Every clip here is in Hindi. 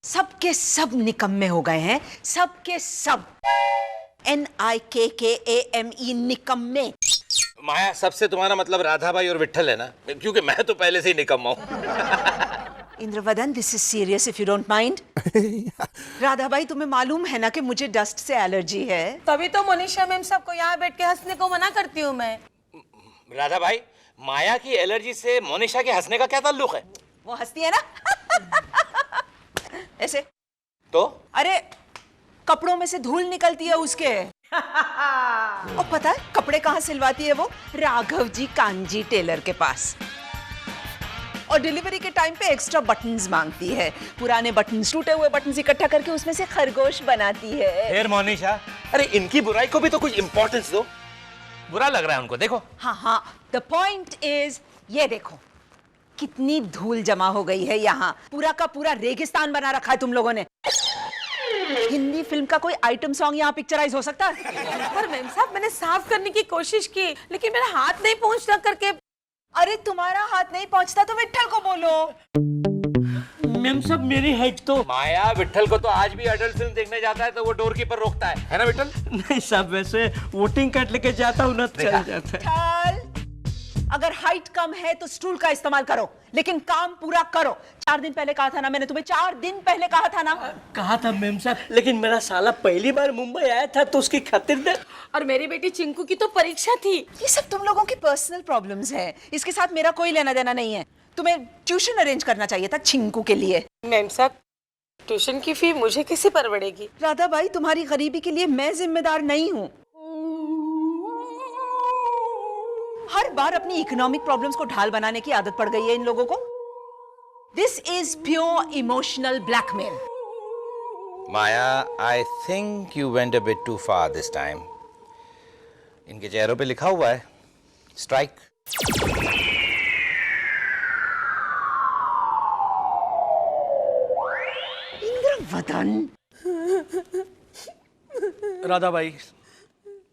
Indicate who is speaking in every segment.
Speaker 1: सबके सब निकम्मे हो गए हैं, सबके सब। NIKKAME, निकम्मे।
Speaker 2: माया, सबसे तुम्हारा मतलब राधा भाई और विट्ठल है ना? क्योंकि मैं तो पहले से ही निकम्मा हूँ।
Speaker 1: Indravadan, this is serious if you don't mind. Radha भाई, तुम्हें मालूम है ना कि मुझे डस्ट से एलर्जी है।
Speaker 3: तभी तो मोनिशा मैम सबको यहाँ बैठ के हंसने को मना करती हूँ मैं।
Speaker 2: राधा भाई, माया की एलर्जी से मोनिशा के हंसने का क्या ताल्लुक है?
Speaker 1: वो हंसती है ना ऐसे
Speaker 2: तो?
Speaker 1: अरे कपड़ों में से धूल निकलती है उसके। और पता है कपड़े कहाँ सिलवाती है वो? राघव जी कांजी टेलर के पास। और डिलीवरी के टाइम पे एक्स्ट्रा बटन्स मांगती है, पुराने बटन्स, टूटे हुए बटन्स इकट्ठा करके उसमें से खरगोश बनाती है।
Speaker 2: फिर मोनिशा, अरे इनकी बुराई को भी तो कुछ इंपॉर्टेंस दो। बुरा लग रहा है उनको, देखो।
Speaker 1: हाँ, द पॉइंट इज, ये देखो कितनी धूल जमा हो गई है यहाँ। पूरा का पूरा रेगिस्तान बना रखा है तुम लोगों ने। हिंदी फिल्म का कोई आइटम सॉन्ग यहाँ पिक्चराइज हो सकता है?
Speaker 3: पर मैम साहब, मैंने साफ करने की कोशिश की, लेकिन मेरा हाथ नहीं पहुँचता करके।
Speaker 1: अरे तुम्हारा हाथ नहीं पहुँचता तो विट्ठल को बोलो।
Speaker 4: मैम साहब, मेरी हाइट तो।
Speaker 2: माया, विट्ठल को तो आज भी अडल्ट फिल्म देखने जाता है तो वो डोर कीपर रोकता है ना विट्ठल?
Speaker 4: नहीं साहब, वैसे वोटिंग कार्ड लेके जाता हूँ ना, चल जाता है।
Speaker 1: अगर हाइट कम है तो स्टूल का इस्तेमाल करो, लेकिन काम पूरा करो। 4 दिन पहले कहा था ना मैंने तुम्हें, 4 दिन पहले कहा था ना।
Speaker 4: कहा था मैम साहब, लेकिन मेरा साला पहली बार मुंबई आया था तो उसकी खातिर।
Speaker 3: और मेरी बेटी चिंकू की तो परीक्षा थी।
Speaker 1: ये सब तुम लोगों की पर्सनल प्रॉब्लम्स हैं, इसके साथ मेरा कोई लेना देना नहीं है। तुम्हें ट्यूशन अरेंज करना चाहिए था चिंकू के लिए।
Speaker 3: मैम साहब, ट्यूशन की फी मुझे कैसे परवड़ेगी?
Speaker 1: राधा भाई, तुम्हारी गरीबी के लिए मैं जिम्मेदार नहीं हूँ। हर बार अपनी इकोनॉमिक प्रॉब्लम्स को ढाल बनाने की आदत पड़ गई है इन लोगों को। This is pure emotional blackmail.
Speaker 2: Maya, I think you went a bit too far this time. इनके चेहरों पे लिखा हुआ है स्ट्राइक।
Speaker 1: इंद्रवदन,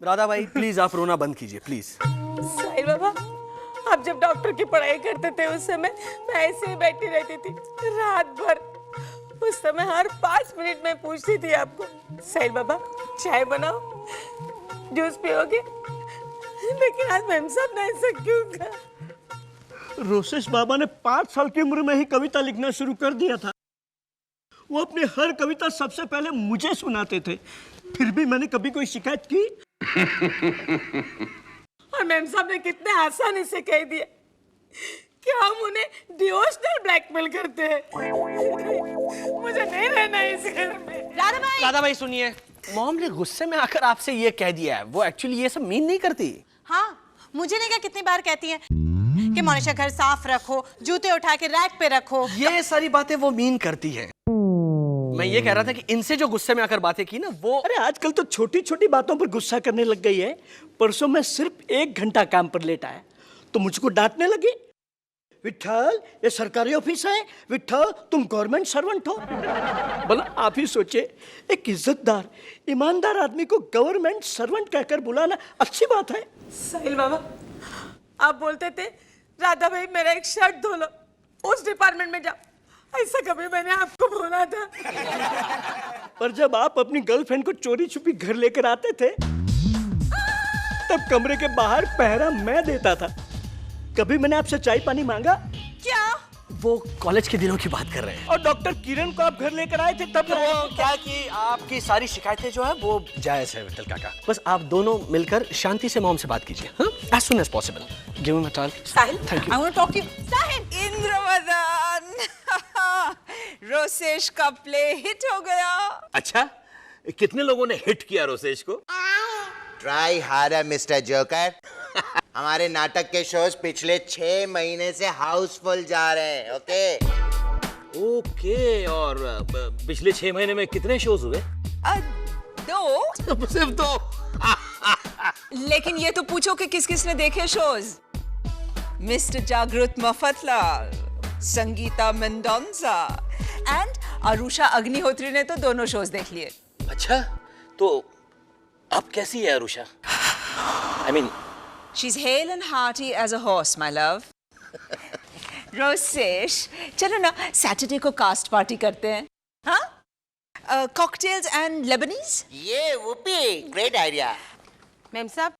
Speaker 5: राधा भाई प्लीज आप रोना बंद कीजिए प्लीज।
Speaker 3: साहिल बाबा, आप जब डॉक्टर की पढ़ाई करते थे उस समय मैं ऐसे ही बैठी रहती थी रात भर। उस समय हर 5 मिनट में पूछती थी आपको, साहिल बाबा चाय बनाओ, जूस पियोगे? लेकिन आज मैम साहब ने ऐसा क्यों कहा?
Speaker 4: रोसेश बाबा ने 5 साल की उम्र में ही कविता लिखना शुरू कर दिया था। वो अपनी हर कविता सबसे पहले मुझे सुनाते थे, फिर भी मैंने कभी कोई शिकायत की?
Speaker 3: और मैम साहब ने कितने आसानी से कह दिया कि हम उन्हें डिवोशनल ब्लैकमेल करते हैं। मुझे नहीं रहना इस घर में।
Speaker 5: राधा भाई सुनिए, मॉम ने गुस्से में आकर आपसे ये कह दिया है, वो एक्चुअली ये सब मीन नहीं करती।
Speaker 3: हाँ, मुझे नहीं क्या कितनी बार कहती है कि मोनिशा घर साफ रखो, जूते उठा के रैक पे रखो।
Speaker 5: ये सारी बातें वो मीन करती है। मैं ये कह रहा था कि इनसे जो गुस्से में आकर बातें की ना वो।
Speaker 4: अरे आजकल तो छोटी छोटी बातों पर गुस्सा करने लग गई है। परसों मैं सिर्फ 1 घंटा काम पर लेट आया तो मुझको डांटने लगी। विट्ठल, ये सरकारी ऑफिस है, विट्ठल तुम गवर्नमेंट सर्वेंट हो। भला आप ही सोचे, एक इज्जतदार ईमानदार आदमी को गवर्नमेंट सर्वेंट कहकर बुलाना अच्छी बात है?
Speaker 3: साहिल बाबा, आप बोलते थे राधा भाई मेरा एक शर्ट धो लो, उस डिपार्टमेंट में जाओ। ऐसा कभी मैंने आपको बोला था?
Speaker 4: पर जब आप अपनी गर्लफ्रेंड को चोरी छुपी घर लेकर आते थे तब कमरे के बाहर पहरा मैं देता था। कभी मैंने आपसे चाय पानी मांगा?
Speaker 3: क्या?
Speaker 5: वो कॉलेज के दिनों की बात कर रहे हैं।
Speaker 4: और डॉक्टर किरण को आप घर लेकर आए थे तब?
Speaker 5: वो क्या कि आपकी सारी शिकायतें जो है वो जायज है विट्ठल काका। बस आप दोनों मिलकर शांति से मॉम से बात कीजिए, हाँ? As soon as possible. Give him a towel.
Speaker 3: Sahil,
Speaker 5: Thank you.
Speaker 3: I want to talk to you. साहिल,
Speaker 1: इंद्रवदन, रोसेश का प्ले हिट हो गया।
Speaker 2: अच्छा, कितने लोगों ने हिट किया रोसेश को?
Speaker 6: Try harder mister joker. हमारे नाटक के शोज पिछले 6 महीने से हाउसफुल जा रहे हैं।
Speaker 2: ओके, और पिछले 6 महीने में कितने शोज हुए?
Speaker 1: 2।
Speaker 2: सिर्फ 2?
Speaker 1: लेकिन ये तो पूछो कि किस किस ने देखे शोज। मिस्टर जागृत मफतलाल, संगीता मेंडोंजा एंड अरुषा अग्निहोत्री ने तो दोनों शोज देख लिए।
Speaker 2: अच्छा, तो अब कैसी है Arusha? I mean,
Speaker 1: she's hale and hearty as a horse, my love. Rosesh, चलो ना सैटरडे को कास्ट पार्टी करते हैं, हाँ? Cocktails and Lebanese.
Speaker 6: ये वुपी ग्रेट आइडिया।
Speaker 3: मैम साहब,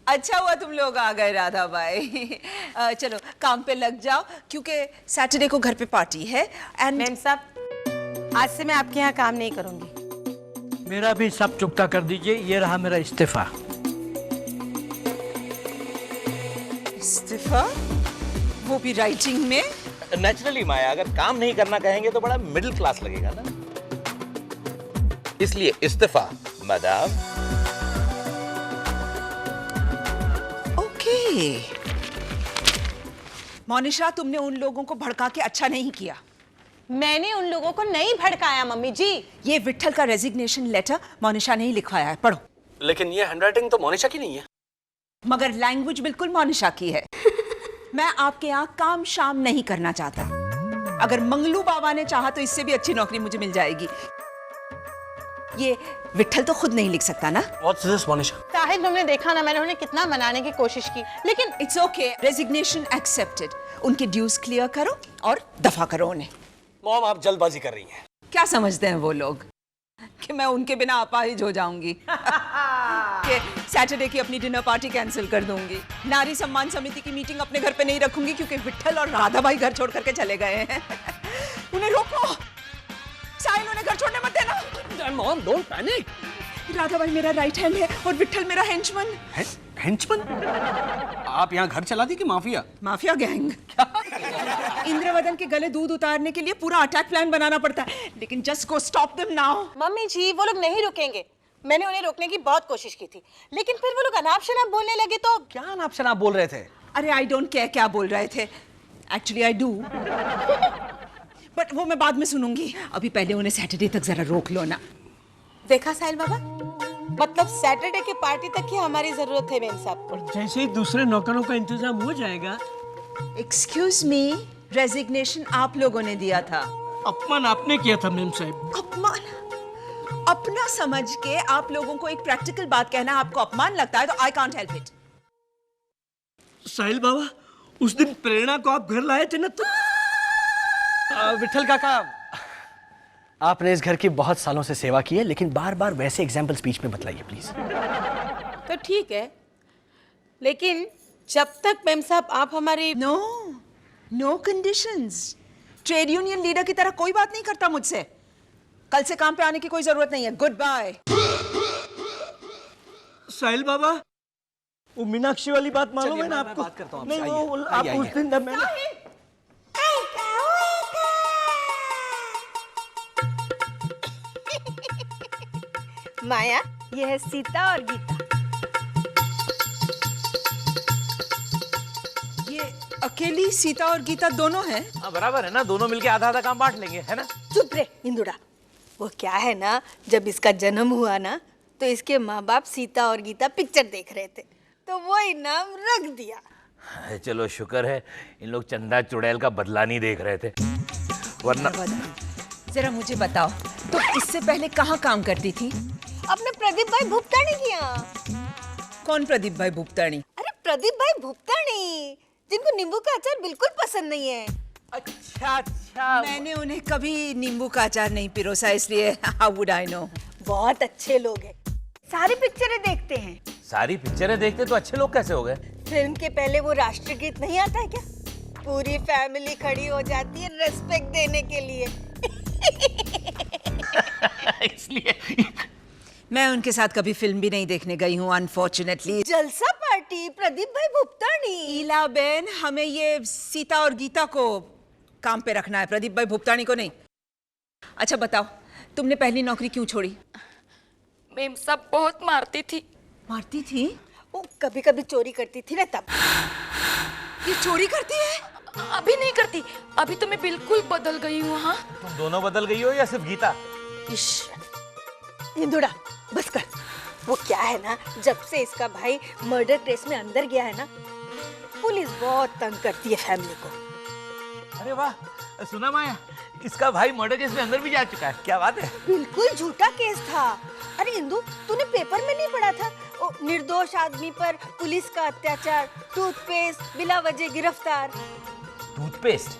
Speaker 1: अच्छा हुआ तुम लोग आ गए राधा भाई। चलो काम पे लग जाओ क्योंकि सैटरडे को घर पे पार्टी है। एंड
Speaker 3: मैम साहब, आज से मैं आपके यहाँ काम नहीं करूंगी।
Speaker 4: मेरा भी सब चुकता कर दीजिए, ये रहा मेरा इस्तीफा।
Speaker 1: इस्तीफा? वो भी राइटिंग में?
Speaker 2: नेचुरली माया, अगर काम नहीं करना कहेंगे तो बड़ा मिडिल क्लास लगेगा ना, इसलिए इस्तीफा मैडम।
Speaker 1: ओके। मोनिशा, तुमने उन लोगों को भड़का के अच्छा नहीं किया।
Speaker 3: मैंने उन लोगों को नहीं भड़काया मम्मी जी।
Speaker 1: ये विट्ठल का रेजिग्नेशन लेटर मोनिशा ने ही लिखवाया है, पढ़ो।
Speaker 5: लेकिन ये हैंडराइटिंग तो मोनिशा की नहीं है।
Speaker 1: मगर लैंग्वेज बिल्कुल मोनिशा की है। मैं आपके यहाँ काम शाम नहीं करना चाहता। अगर मंगलू बाबा ने चाहा तो इससे भी अच्छी नौकरी मुझे मिल जाएगी। ये विट्ठल तो खुद नहीं लिख सकता ना।
Speaker 5: What's this, Monisha?
Speaker 3: साहिब, तुमने देखा ना, मैंने उन्हें कितना मनाने की कोशिश की, लेकिन
Speaker 1: इट्स ओके, रेजिग्नेशन एक्सेप्टेड। उनके ड्यूज क्लियर करो और दफा करो उन्हें।
Speaker 5: मॉम, आप जल्दबाजी कर रही हैं।
Speaker 1: क्या समझते हैं वो लोग कि मैं उनके बिना अपाहिज हो जाऊंगी? कि सैटरडे की अपनी डिनर पार्टी कैंसिल कर दूंगी, नारी सम्मान समिति की मीटिंग अपने घर पे नहीं रखूंगी क्योंकि विट्ठल और राधा भाई घर छोड़ करके चले गए हैं। उन्हें रोको, साहिल उन्हें घर छोड़ने मत देना।
Speaker 5: Mom, don't panic.
Speaker 1: राधा भाई मेरा राइट हैंड है और विट्ठल मेरा हेंचमन।
Speaker 5: हेंचमन? आप यहाँ घर चला दी कि माफिया?
Speaker 1: Mafia gang. इंद्रवदन के गले दूध उतारने के लिए पूरा अटैक प्लान बनाना पड़ता है, लेकिन just go stop them now.
Speaker 3: Mummy ji, वो लोग नहीं रुकेंगे। मैंने उन्हें रोकने की बहुत कोशिश की थी, लेकिन फिर वो लोग अनाप शनाप बोलने लगे तो।
Speaker 5: क्या अनाप शनाप बोल रहे थे?
Speaker 1: अरे आई डोंट केयर क्या बोल रहे थे, एक्चुअली आई डू, बट वो मैं बाद में सुनूंगी। अभी पहले उन्हें सैटरडे तक जरा रोक लो ना।
Speaker 3: देखा साहिल बाबा, मतलब सैटरडे की पार्टी तक ही हमारी जरूरत है मेम साहब को।
Speaker 4: जैसे ही दूसरे नौकरों का इंतजाम हो जाएगा।
Speaker 1: एक्सक्यूज मी, रेजिग्नेशन आप लोगों ने दिया था।
Speaker 4: अपमान आपने किया था मेम साहब।
Speaker 1: अपमान? अपना समझ के आप लोगों को एक प्रैक्टिकल बात कहना आपको अपमान लगता है तो आई कांट हेल्प इट।
Speaker 4: साहिल बाबा, उस दिन प्रेरणा को आप घर लाए थे ना, तो
Speaker 5: विट्ठल काका, आपने इस घर की बहुत सालों से सेवा की है, लेकिन बार बार वैसे एग्जाम्पल स्पीच में बतलाइए प्लीज।
Speaker 3: तो ठीक है, लेकिन जब तक मेम साहब आप हमारी।
Speaker 1: No conditions. Trade union leader की तरह कोई बात नहीं करता मुझसे। कल से काम पे आने की कोई जरूरत नहीं है। Good bye.
Speaker 4: साहिल बाबा, वो मीनाक्षी वाली बात मालूम है ना आपको?
Speaker 5: बात करता हूँ
Speaker 4: नहीं,
Speaker 5: आपसे,
Speaker 4: वो
Speaker 5: आइए,
Speaker 4: आप उस दिन ना मैंने
Speaker 3: माया, ये है सीता और गीता।
Speaker 1: ये अकेली सीता और गीता दोनों हैं?
Speaker 2: हाँ बराबर है ना, दोनों मिलके आधा आधा काम बांट लेंगे, है ना?
Speaker 7: चुप रे इंदुड़ा। वो क्या है ना, जब इसका जन्म हुआ ना तो इसके माँ बाप सीता और गीता पिक्चर देख रहे थे, तो वो इनाम रख दिया।
Speaker 2: चलो शुक्र है इन लोग चंदा चुड़ैल का बदला नहीं देख रहे थे, वरना।
Speaker 1: जरा मुझे बताओ, तो इससे पहले कहाँ काम करती थी?
Speaker 7: अपने प्रदीप भाई भुगतानी की यहाँ।
Speaker 1: कौन प्रदीप भाई भुगतानी?
Speaker 7: अरे प्रदीप भाई भुगतानी, जिनको नींबू का अचार बिल्कुल पसंद नहीं है।
Speaker 1: अच्छा अच्छा, मैंने उन्हें कभी नींबू का अचार नहीं पिरोसा, इसलिए हाउ वुड आई नो।
Speaker 7: बहुत अच्छे लोग हैं, सारी पिक्चरें देखते हैं।
Speaker 2: सारी पिक्चरें देखते तो अच्छे लोग कैसे हो गए?
Speaker 7: फिल्म के पहले वो राष्ट्रीय गीत नहीं आता है क्या? पूरी फैमिली खड़ी हो जाती है रेस्पेक्ट देने के लिए।
Speaker 2: इसलिए
Speaker 1: मैं उनके साथ कभी फिल्म भी नहीं देखने गई हूँ, अनफॉर्चुनेटली।
Speaker 7: जलसा पार्टी, प्रदीप भाई भुगतानी।
Speaker 1: ईला बेन, हमें ये सीता और गीता को काम पे रखना है, प्रदीप भाई भुगतानी को नहीं। अच्छा बताओ, तुमने पहली नौकरी क्यों छोड़ी?
Speaker 8: मेम साहब बहुत मारती थी।
Speaker 1: मारती थी?
Speaker 7: वो कभी कभी चोरी करती थी ना, तब।
Speaker 1: ये चोरी करती है?
Speaker 8: अभी नहीं करती, अभी तो मैं बिल्कुल बदल गई हूँ। हाँ,
Speaker 2: तुम दोनों बदल गई हो या सिर्फ गीता?
Speaker 7: इंदुड़ा बस कर। वो क्या है ना, जब से इसका भाई मर्डर केस में अंदर गया है ना, पुलिस बहुत तंग करती है फैमिली को।
Speaker 2: अरे वाह, सुना माया, इसका भाई मर्डर केस में अंदर भी जा चुका है, क्या बात है?
Speaker 7: बिल्कुल झूठा केस था। अरे इंदु, तूने पेपर में नहीं पढ़ा था? ओ, निर्दोष आदमी पर पुलिस का अत्याचार, टूथपेस्ट बिला वजह गिरफ्तार।
Speaker 2: टूथपेस्ट?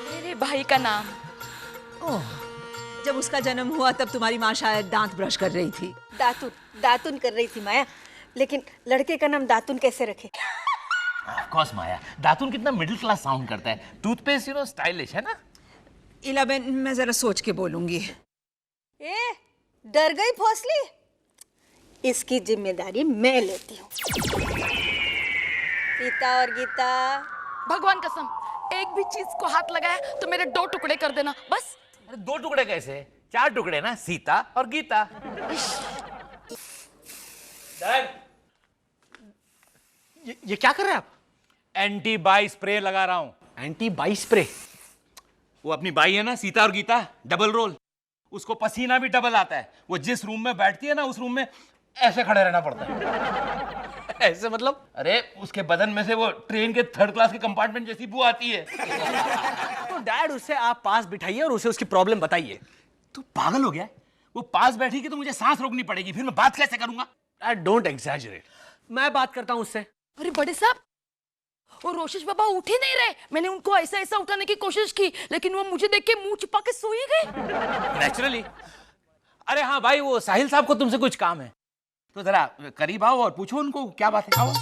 Speaker 8: मेरे भाई का नाम।
Speaker 1: ओह, जब उसका जन्म हुआ तब तुम्हारी माँ शायद दांत ब्रश कर रही थी।
Speaker 7: दातुन कर रही थी माया, लेकिन लड़के का नाम दातुन कैसे रखे?
Speaker 2: ऑफ कोर्स माया, दातुन कितना मिडिल क्लास साउंड करता है। टूथपेस्ट स्टाइलिश है ना।
Speaker 1: इलाबेन, मैं जरा सोच के बोलूंगी।
Speaker 7: ए, डर गई भोसली? इसकी जिम्मेदारी मैं लेती हूँ। सीता और गीता,
Speaker 8: भगवान कसम, एक भी चीज को हाथ लगाया तो मेरे 2 टुकड़े कर देना बस।
Speaker 2: 2 टुकड़े कैसे? 4 टुकड़े ना, सीता और गीता। डैड,
Speaker 5: ये क्या कर रहे हैं आप?
Speaker 2: एंटी बाई स्प्रे लगा रहा हूं।
Speaker 5: Anti by spray?
Speaker 2: वो अपनी बाई है ना, सीता और गीता, डबल रोल। उसको पसीना भी डबल आता है। वो जिस रूम में बैठती है ना, उस रूम में ऐसे खड़े रहना पड़ता है।
Speaker 5: ऐसे मतलब?
Speaker 2: अरे उसके बदन में से वो ट्रेन के 3rd क्लास के कंपार्टमेंट जैसी बू आती है।
Speaker 5: तो डैड, उससे आप पास बिठाइए और उसे उसकी प्रॉब्लम बताइए।
Speaker 2: तू पागल हो गया है? वो पास बैठेगी तो मुझे सांस रोकनी पड़ेगी, फिर मैं बात कैसे करूंगा?
Speaker 5: Dad, don't exaggerate. मैं बात करता हूं उससे।
Speaker 8: अरे बड़े साहब, वो रोशेश बाबा उठ ही नहीं रहे। मैंने उनको ऐसा ऐसा उठाने की कोशिश की, लेकिन वो मुझे देख के मुंह छुपा के सो ही गए।
Speaker 2: नेचुरली। अरे हाँ भाई, वो साहिल साहब को तुमसे कुछ काम है, तो जरा करीब आओ और पूछो उनको क्या बात है। आओ।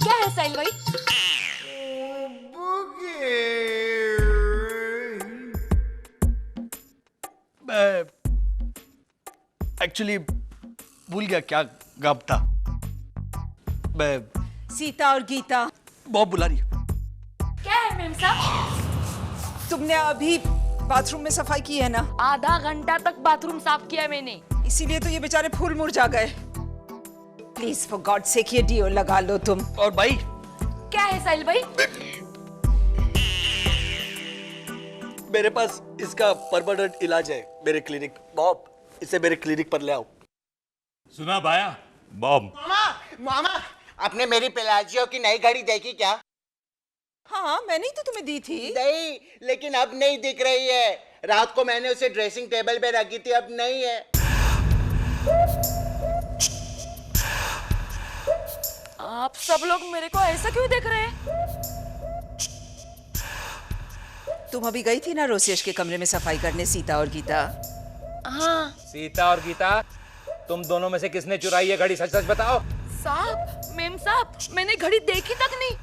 Speaker 8: क्या है साहिल भाई?
Speaker 5: मैं एक्चुअली भूल गया क्या गप था। मैं
Speaker 1: सीता और गीता,
Speaker 5: बहुत बुला रही है।
Speaker 8: क्या है मेम साहब?
Speaker 1: तुमने अभी बाथरूम में सफाई की है ना?
Speaker 8: आधा घंटा तक बाथरूम साफ किया मैंने।
Speaker 1: इसीलिए तो ये बेचारे फूल मुरझा गए। प्लीज फॉर गॉड सेक ये डियो लगा लो तुम।
Speaker 5: और भाई,
Speaker 8: क्या है साहिल भाई?
Speaker 5: मेरे पास इसका परमानेंट इलाज है मेरे क्लिनिक। बॉब, इसे मेरे क्लिनिक पर ले आओ।
Speaker 2: सुना बाया? बॉब।
Speaker 6: मामा, आपने मेरी पिलाजियो की नई घड़ी देखी क्या?
Speaker 1: हाँ, मैंने ही तो तुम्हें दी थी।
Speaker 6: नहीं, लेकिन अब नहीं दिख रही है। रात को मैंने उसे ड्रेसिंग टेबल पे रखी थी, अब नहीं है।
Speaker 8: आप सब लोग मेरे को ऐसा क्यों देख रहे हैं?
Speaker 1: तुम अभी गई थी ना रोसेश के कमरे में सफाई करने, सीता और गीता?
Speaker 8: हाँ
Speaker 2: सीता और गीता, तुम दोनों में से किसने चुराई है घड़ी? सच सच बताओ।
Speaker 8: साहब, मेम साहब, मैंने घड़ी देखी तक नहीं।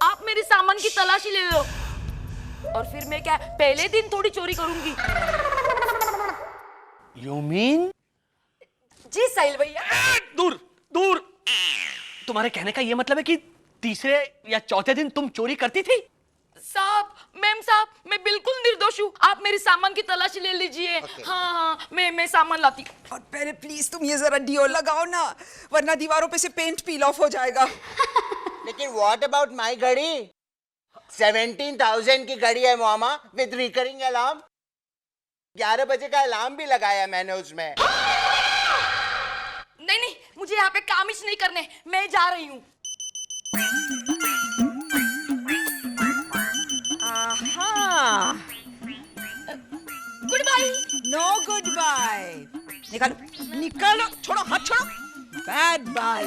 Speaker 8: आप मेरे सामान की तलाशी ले लो, और फिर मैं क्या पहले दिन थोड़ी चोरी करूंगी?
Speaker 5: You mean?
Speaker 8: जी साहिल भैया।
Speaker 5: दूर दूर। तुम्हारे कहने का ये मतलब है कि तीसरे या चौथे दिन तुम चोरी करती थी?
Speaker 8: साहब, मेम साहब, मैं बिल्कुल निर्दोष हूँ। आप मेरे सामान की तलाशी ले लीजिए। हाँ हाँ, मैं सामान लाती।
Speaker 1: और पहले प्लीज तुम ये जरा डियो लगाओ ना, वरना दीवारों पे से पेंट पील ऑफ हो जाएगा।
Speaker 6: लेकिन व्हाट अबाउट माई घड़ी? 17,000 की घड़ी है मामा, विद रिकरिंग अलार्म। 11 बजे का अलार्म भी लगाया मैंने उसमें।
Speaker 8: नहीं नहीं, मुझे यहाँ पे काम ही नहीं करने, मैं जा रही हूँ। Good bye.
Speaker 1: No good bye. निकालो निकालो, छोड़ो, हाथ छोड़ो। Bad bye,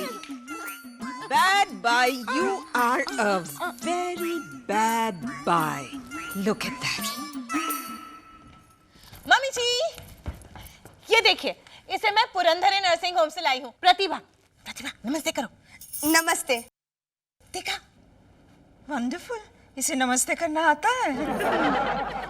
Speaker 1: bad bye. You are a very bad boy. Look at that.
Speaker 3: Mummy ji, ये देखिए, इसे मैं पुरंदरे नर्सिंग होम से लाई हूँ। प्रतिभा, प्रतिभा नमस्ते करो।
Speaker 7: नमस्ते।
Speaker 1: देखा, वंडरफुल। इसे नमस्ते करना आता है?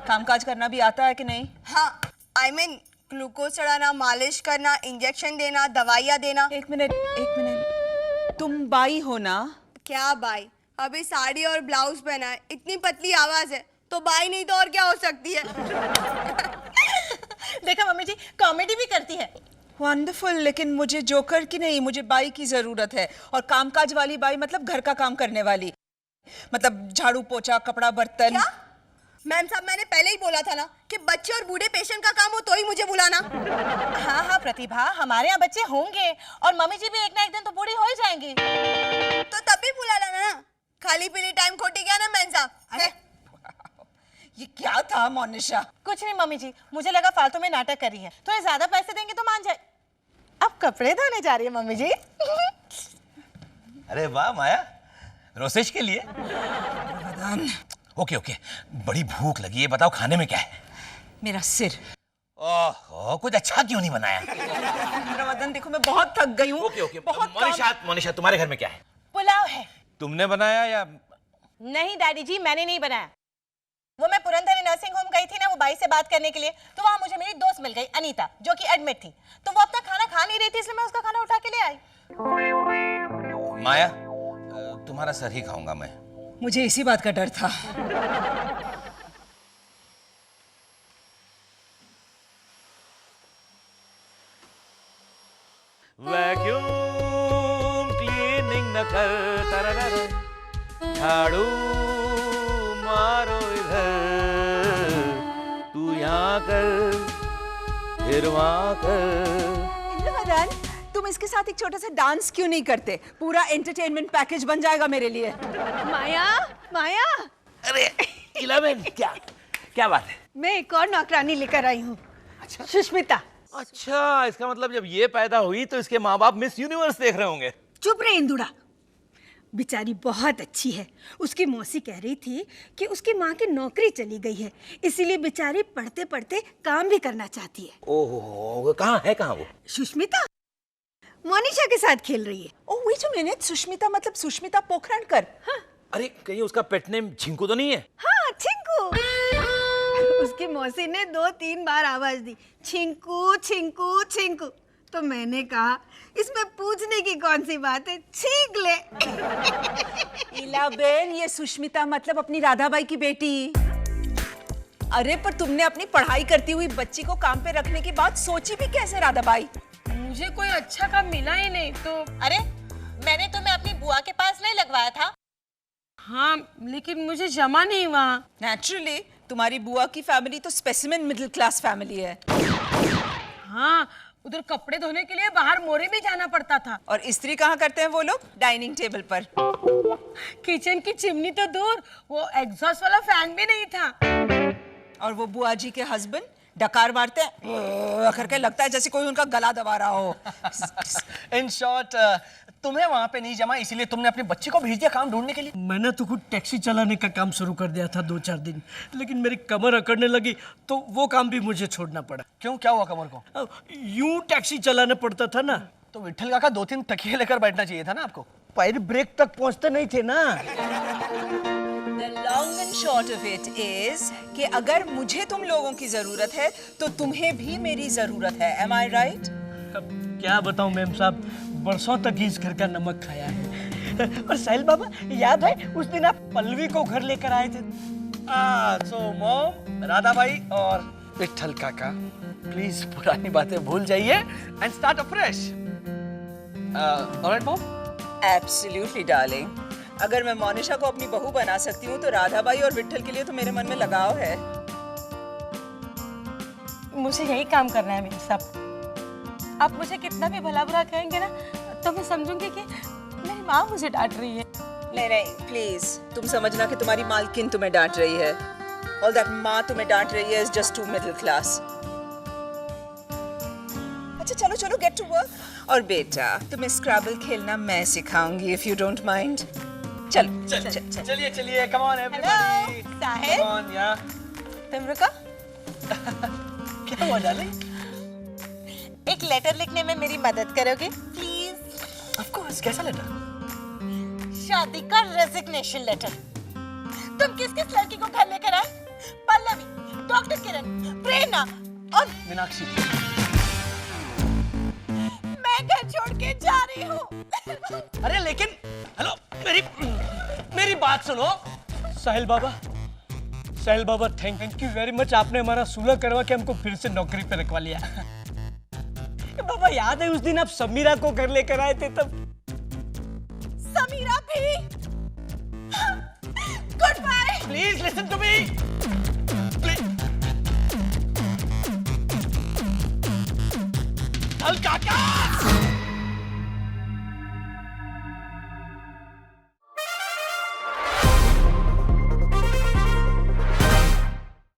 Speaker 1: कामकाज करना भी आता है कि नहीं?
Speaker 7: हाँ, I mean, ग्लूकोज चढ़ाना, मालिश करना, इंजेक्शन देना, दवाइयाँ देना।
Speaker 1: एक मिनट, एक मिनट। तुम बाई हो ना?
Speaker 7: क्या बाई? अभी साड़ी और ब्लाउज पहना है, इतनी पतली आवाज है, तो बाई नहीं तो और क्या हो सकती है?
Speaker 3: देखा मम्मी जी, कॉमेडी भी करती है।
Speaker 1: वंडरफुल, लेकिन मुझे जोकर की नहीं, मुझे बाई की जरूरत है। और कामकाज वाली बाई मतलब घर का काम करने वाली, मतलब झाड़ू पोछा, कपड़ा बर्तन।
Speaker 7: क्या? मैम साहब, मैंने पहले ही बोला था ना कि बच्चे और बूढ़े पेशेंट का काम हो तो ही मुझे बुलाना।
Speaker 3: हाँ हाँ प्रतिभा, हमारे यहाँ बच्चे होंगे और मम्मी जी भी एक ना एक दिन तो बूढ़ी हो ही जाएंगी।
Speaker 7: तो तब भी बुला लेना ना, खाली पीली टाइम खोटी क्या ना मैम साहब।
Speaker 1: अरे ये क्या था मोनिशा?
Speaker 3: कुछ नहीं मम्मी जी, मुझे लगा फालतू में नाटक कर रही है, तो ये ज्यादा पैसे देंगे तो मान जाए। अब कपड़े धोने जा रही है मम्मी जी।
Speaker 2: अरे वाह माया, रोसेश के लिए? ओके ओके, बड़ी भूख लगी है, बताओ खाने में क्या है?
Speaker 1: मेरा सिर।
Speaker 2: ओह, कुछ अच्छा क्यों नहीं बनाया?
Speaker 1: रमजान देखो मैं बहुत थक गई हूँ।
Speaker 2: ओके ओके,
Speaker 1: बहुत
Speaker 2: मोनिशा तुम्हारे घर में क्या है?
Speaker 3: पुलाव है।
Speaker 2: तुमने बनाया या?
Speaker 3: नहीं डैडी जी, मैंने नहीं बनाया। वो मैं पुरंदर नर्सिंग होम गई थी ना वो भाई से बात करने के लिए, तो वहां मुझे मेरी दोस्त मिल गई अनीता, जो कि एडमिट थी। तो वो अपना खाना खा नहीं रही थी, इसलिए मैं उसका खाना उठा के ले आई।
Speaker 2: माया, तुम्हारा सर ही खाऊंगा मैं।
Speaker 1: मुझे इसी बात का डर था।
Speaker 2: वैक्यूम क्लीनिंग न कर, तररर, झाड़ू मारो इधर, तू यहाँ कर फिर वहाँ कर।
Speaker 1: इंद्रवदन, तुम इसके साथ एक छोटा सा डांस क्यों नहीं करते? पूरा एंटरटेनमेंट पैकेज बन जाएगा मेरे लिए।
Speaker 7: माया, माया,
Speaker 2: अरे 11, क्या बात है?
Speaker 7: मैं एक और नौकरानी लेकर आई हूँ। अच्छा, सुष्मिता।
Speaker 2: अच्छा, इसका मतलब जब ये पैदा हुई तो इसके माँ बाप मिस यूनिवर्स देख रहे होंगे।
Speaker 7: चुप रहे इंदुड़ा, बेचारी बहुत अच्छी है। उसकी मौसी कह रही थी कि उसकी माँ की नौकरी चली गई है, इसीलिए बेचारी पढ़ते पढ़ते काम भी करना चाहती है।
Speaker 2: ओहो, कहाँ है वो?
Speaker 7: सुष्मिता मोनिशा के साथ खेल रही है।
Speaker 1: Oh wait a minute, Sushmita मतलब सुष्मिता पोखरणकर।
Speaker 7: हाँ,
Speaker 2: अरे कहीं उसका पेट नेम झिंकू तो नहीं है?
Speaker 7: हाँ छिंकू। उसकी मौसी ने 2-3 बार आवाज दी, छिंकू छिंकू छिंकू। तो मैंने कहा इसमें पूछने की कौन सी बात है, छींक ले।
Speaker 1: इलाबेन, ये सुष्मिता मतलब अपनी राधाबाई की बेटी। अरे पर तुमने अपनी पढ़ाई करती हुई बच्ची को काम पे रखने की बात सोची भी कैसे राधाबाई?
Speaker 3: मुझे कोई अच्छा काम मिला ही नहीं तो। अरे मैंने तुम्हें अपनी बुआ के पास नहीं लगवाया था? हाँ, लेकिन मुझे जमा नहीं हुआ।
Speaker 1: नेचुरली, तुम्हारी बुआ की फैमिली तो स्पेसिमेन मिडिल क्लास फैमिली है।
Speaker 3: हाँ, उधर कपड़े धोने के लिए बाहर मोरे भी जाना पड़ता था।
Speaker 1: और इस्त्री कहाँ करते हैं वो लोग? डाइनिंग टेबल पर।
Speaker 3: किचन की चिमनी तो दूर, वो एग्जॉस्ट वाला फैन भी नहीं था।
Speaker 1: और वो बुआ जी के हस्बैंड डकार मारते हैं करके, लगता है जैसे कोई उनका गला दबा रहा हो।
Speaker 5: इन शॉर्ट, तुम्हें वहां पे नहीं जमा, इसीलिए तुमने अपनी बच्ची को भेज दिया काम ढूंढने के लिए।
Speaker 4: मैंने तो खुद टैक्सी चलाने का काम शुरू कर दिया था 2-4 दिन, लेकिन मेरी कमर अकड़ने लगी तो वो काम भी मुझे छोड़ना पड़ा।
Speaker 5: क्यों, क्या हुआ कमर को?
Speaker 4: यूं टैक्सी चलाना पड़ता था ना।
Speaker 5: तो विट्ठल काका 2-3 तकिए लेकर बैठना चाहिए था ना आपको।
Speaker 4: पैर ब्रेक तक पहुंचते नहीं थे ना।
Speaker 1: The long and short of it is कि अगर मुझे तुम लोगों की जरूरत है तो तुम्हें भी मेरी जरूरत है। Am I right?
Speaker 4: अब क्या बताऊं मैम साहब, बरसों तक ही इस घर का नमक खाया है। और साहिल बाबा, याद है उस दिन आप पल्लवी को घर लेकर आए थे?
Speaker 5: सो मॉम, राधाबाई और विट्ठल काका, प्लीज पुरानी बातें भूल जाइए and start afresh. Alright mom?
Speaker 1: Absolutely, darling. अगर मैं मोनिशा को अपनी बहू बना सकती हूँ तो राधाबाई और विट्ठल के लिए तो मेरे मन में लगाव है।
Speaker 3: मुझे यही काम करना है मेरे साहब। आप मुझे कितना भी भला बुरा कहेंगे ना, तो मैं समझूंगी कि मेरी माँ मुझे डांट रही है।
Speaker 1: नहीं, प्लीज तुम समझना कि तुम्हारी मालकिन तुम्हें डांट रही है। All that माँ तुम्हें डांट रही है is just too middle class. अच्छा चलो गेट टू वर्क। और बेटा, तुम्हें स्क्रैबल खेलना मैं सिखाऊंगी if you don't mind. चलो
Speaker 5: चलिए, come on everybody.
Speaker 3: Sahil,
Speaker 5: come on या।
Speaker 3: तुम रुको।
Speaker 5: क्या हुआ डार्लिंग?
Speaker 3: एक लेटर लिखने में मेरी मदद करोगे प्लीज?
Speaker 5: ऑफ कोर्स, कैसा लेटर?
Speaker 3: शादी का रेजिग्नेशन लेटर। तुम किस किस लड़की को घर लेकर आए? पल्लवी, डॉक्टर किरण, प्रेरणा और
Speaker 5: मीनाक्षी।
Speaker 3: मैं घर छोड़ के जा रही हूँ।
Speaker 5: अरे लेकिन, हेलो, मेरी बात सुनो।
Speaker 4: साहिल बाबा थैंक यू वेरी मच, आपने हमारा सुलह करवा के हमको फिर से नौकरी पे रखवा लिया। बाबा याद है उस दिन आप समीरा को घर लेकर आए थे तब?
Speaker 3: समीरा भी? Goodbye.
Speaker 5: Please listen to me. काका